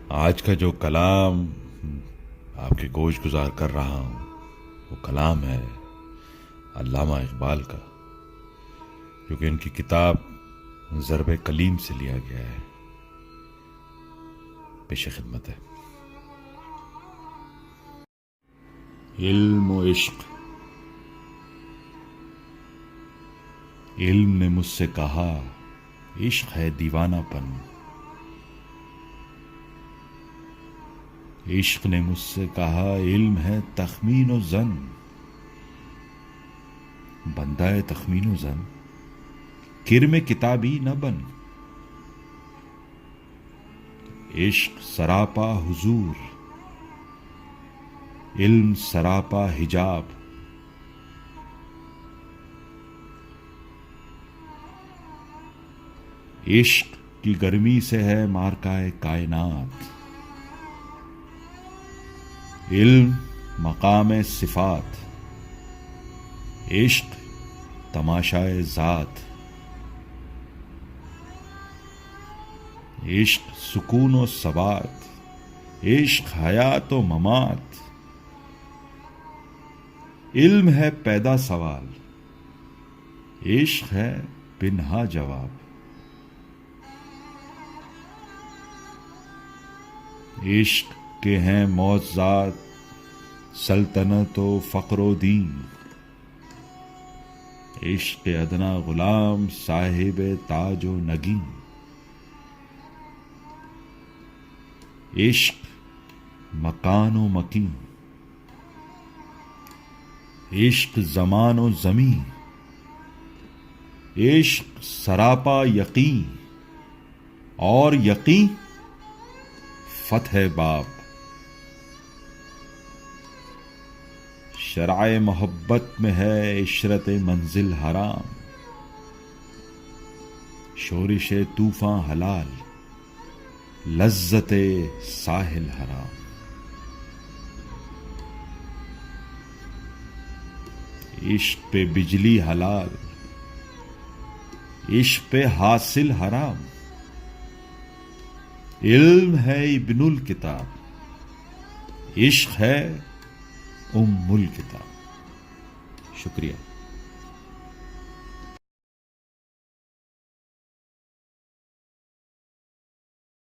آج کا جو کلام آپ کے گوش گزار کر رہا ہوں وہ کلام ہے علامہ اقبال کا، جو کہ ان کی کتاب ضرب کلیم سے لیا گیا ہے۔ پیش خدمت ہے۔ علم و عشق۔ علم نے مجھ سے کہا عشق ہے دیوانہ پن، عشق نے مجھ سے کہا علم ہے تخمین و زن، بندہ ہے تخمین و زن کرم کتابی نہ بن، عشق سراپا حضور، علم سراپا حجاب، عشق کی گرمی سے ہے مارکائے کائنات، علم مقام صفات، عشق تماشائے ذات، عشق سکون و ثبات، عشق حیات و ممات، علم ہے پیدا سوال، عشق ہے پنہا جواب، عشق کے ہیں معجزات سلطنت و فقر و دین، عشق ادنا غلام صاحب تاج و نگین، عشق مکان و مکین، عشق زمان و زمین، عشق سراپا یقین، اور یقین فتح باب، شرع محبت میں ہے عشرت منزل حرام، شورش طوفاں حلال، لذت ساحل حرام، عشق پہ بجلی حلال، عشق پہ حاصل حرام، علم ہے ابن الکتاب، عشق ہے ام الکتاب۔ شکریہ۔